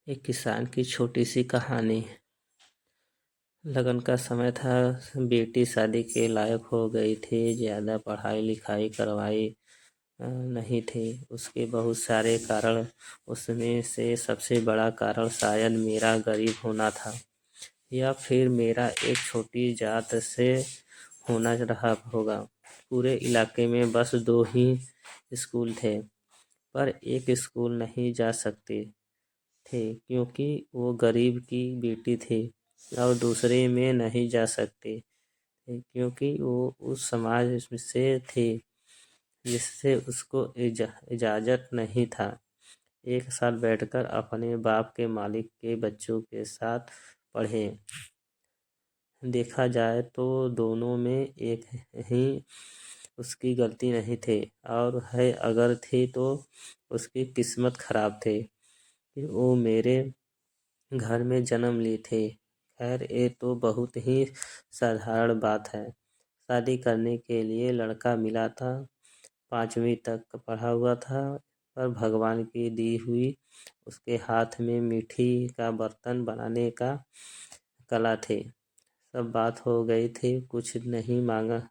एक किसान की छोटी सी कहानी। लगन का समय था। बेटी शादी के लायक हो गई थी। ज़्यादा पढ़ाई लिखाई करवाई नहीं थी। उसके बहुत सारे कारण, उसमें से सबसे बड़ा कारण शायद मेरा गरीब होना था, या फिर मेरा एक छोटी जात से होना रहा होगा। पूरे इलाके में बस दो ही स्कूल थे, पर एक स्कूल नहीं जा सकती थे क्योंकि वो गरीब की बेटी थी, और दूसरे में नहीं जा सकती थी क्योंकि वो उस समाज से थी जिससे उसको इजाज़त नहीं था। एक साल बैठकर अपने बाप के मालिक के बच्चों के साथ पढ़े। देखा जाए तो दोनों में एक ही उसकी गलती नहीं थी, और है अगर थी तो उसकी किस्मत खराब थी कि वो मेरे घर में जन्म ली थी। खैर, ये तो बहुत ही साधारण बात है। शादी करने के लिए लड़का मिला था। 5वीं तक पढ़ा हुआ था, पर भगवान की दी हुई उसके हाथ में मिट्टी का बर्तन बनाने का कला थी। सब बात हो गई थी, कुछ नहीं मांगा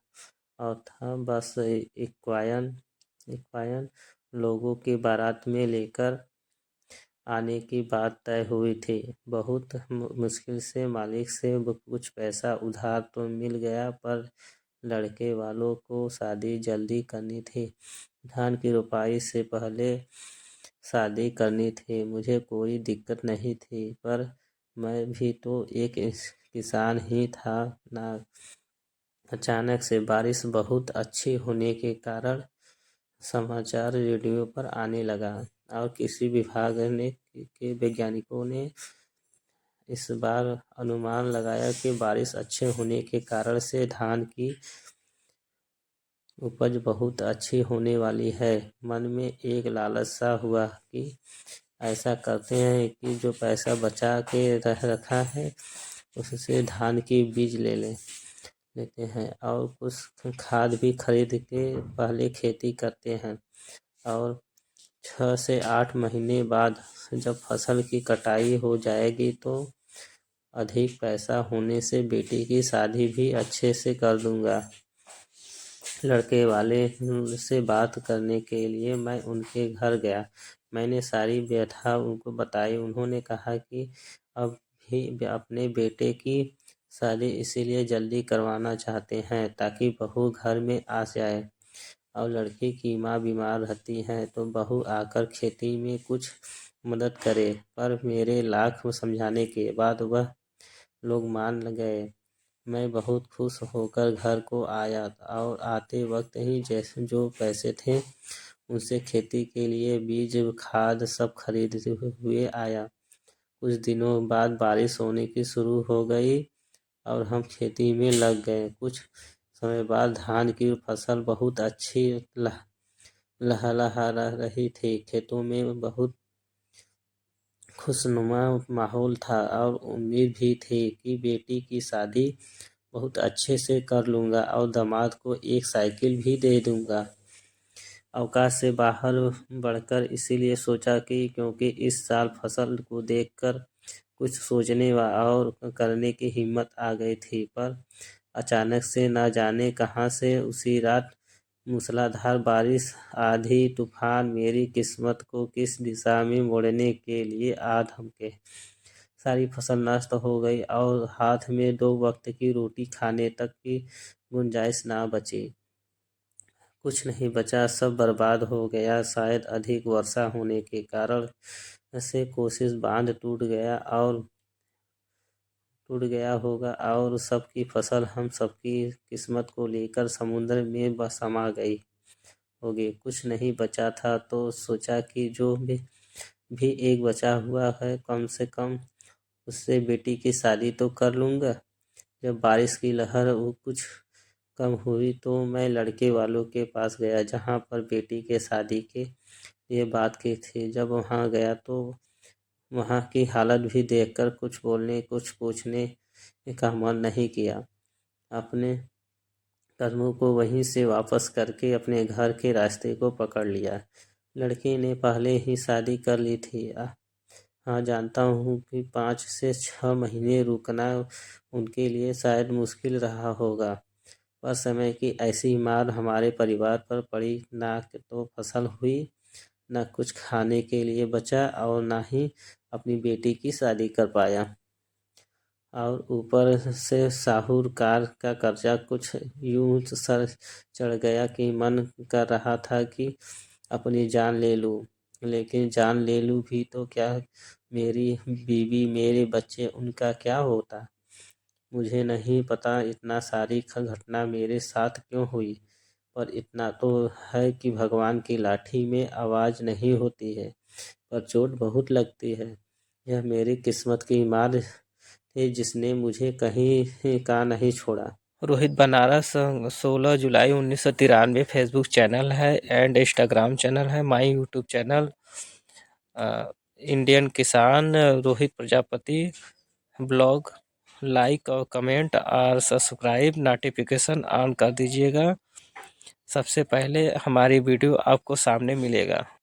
और था, बस एक लोगों की बारात में लेकर आने की बात तय हुई थी। बहुत मुश्किल से मालिक से कुछ पैसा उधार तो मिल गया, पर लड़के वालों को शादी जल्दी करनी थी। धान की रोपाई से पहले शादी करनी थी। मुझे कोई दिक्कत नहीं थी, पर मैं भी तो एक किसान ही था ना। अचानक से बारिश बहुत अच्छी होने के कारण समाचार रेडियो पर आने लगा, और कृषि विभाग के वैज्ञानिकों ने इस बार अनुमान लगाया कि बारिश अच्छे होने के कारण से धान की उपज बहुत अच्छी होने वाली है। मन में एक लालच सा हुआ कि ऐसा करते हैं कि जो पैसा बचा के रखा है उससे धान की बीज लेते हैं, और कुछ खाद भी खरीद के पहले खेती करते हैं। और 6 से 8 महीने बाद जब फसल की कटाई हो जाएगी तो अधिक पैसा होने से बेटी की शादी भी अच्छे से कर दूंगा। लड़के वाले से बात करने के लिए मैं उनके घर गया। मैंने सारी व्यथा उनको बताई। उन्होंने कहा कि अब भी अपने बेटे की शादी इसीलिए जल्दी करवाना चाहते हैं ताकि बहू घर में आ जाए, और लड़की की माँ बीमार रहती है तो बहू आकर खेती में कुछ मदद करे। पर मेरे लाख समझाने के बाद वह लोग मान गए। मैं बहुत खुश होकर घर को आया, और आते वक्त ही जैसे जो पैसे थे उनसे खेती के लिए बीज खाद सब खरीदते हुए आया। कुछ दिनों बाद बारिश होने की शुरू हो गई और हम खेती में लग गए। कुछ समय बाद धान की फसल बहुत अच्छी लहलहा रही थी। खेतों में बहुत खुशनुमा माहौल था, और उम्मीद भी थी कि बेटी की शादी बहुत अच्छे से कर लूँगा और दामाद को एक साइकिल भी दे दूँगा। अवकाश से बाहर बढ़कर इसीलिए सोचा कि क्योंकि इस साल फसल को देखकर कुछ सोचने और करने की हिम्मत आ गई थी। पर अचानक से न जाने कहां से उसी रात मूसलाधार बारिश, आंधी तूफान मेरी किस्मत को किस दिशा में मोड़ने के लिए आ धमके। सारी फसल नष्ट हो गई और हाथ में 2 वक्त की रोटी खाने तक की गुंजाइश ना बची। कुछ नहीं बचा, सब बर्बाद हो गया। शायद अधिक वर्षा होने के कारण से कोशिश बांध टूट गया होगा, और सबकी फसल हम सबकी किस्मत को लेकर समुद्र में समा गई होगी। कुछ नहीं बचा था तो सोचा कि जो भी एक बचा हुआ है कम से कम उससे बेटी की शादी तो कर लूँगा। जब बारिश की लहर वो कुछ कम हुई तो मैं लड़के वालों के पास गया जहाँ पर बेटी के शादी के लिए बात की थी। जब वहाँ गया तो वहाँ की हालत भी देखकर कुछ बोलने कुछ पूछने का मन नहीं किया। अपने कदमों को वहीं से वापस करके अपने घर के रास्ते को पकड़ लिया। लड़के ने पहले ही शादी कर ली थी। हाँ, जानता हूँ कि 5 से 6 महीने रुकना उनके लिए शायद मुश्किल रहा होगा, पर समय की ऐसी मार हमारे परिवार पर पड़ी, ना तो फसल हुई, ना कुछ खाने के लिए बचा और ना ही अपनी बेटी की शादी कर पाया। और ऊपर से साहूकार का कर्जा कुछ यूं सर चढ़ गया कि मन कर रहा था कि अपनी जान ले लूं, लेकिन जान ले लूं भी तो क्या, मेरी बीवी, मेरे बच्चे, उनका क्या होता। मुझे नहीं पता इतना सारी घटना मेरे साथ क्यों हुई, पर इतना तो है कि भगवान की लाठी में आवाज नहीं होती है, पर चोट बहुत लगती है। यह मेरी किस्मत की मार थी जिसने मुझे कहीं का नहीं छोड़ा। रोहित बनारस 16 जुलाई 1993 फेसबुक चैनल है एंड इंस्टाग्राम चैनल है। माई यूट्यूब चैनल इंडियन किसान रोहित प्रजापति ब्लॉग। लाइक और कमेंट और सब्सक्राइब नोटिफिकेशन ऑन कर दीजिएगा, सबसे पहले हमारी वीडियो आपको सामने मिलेगा।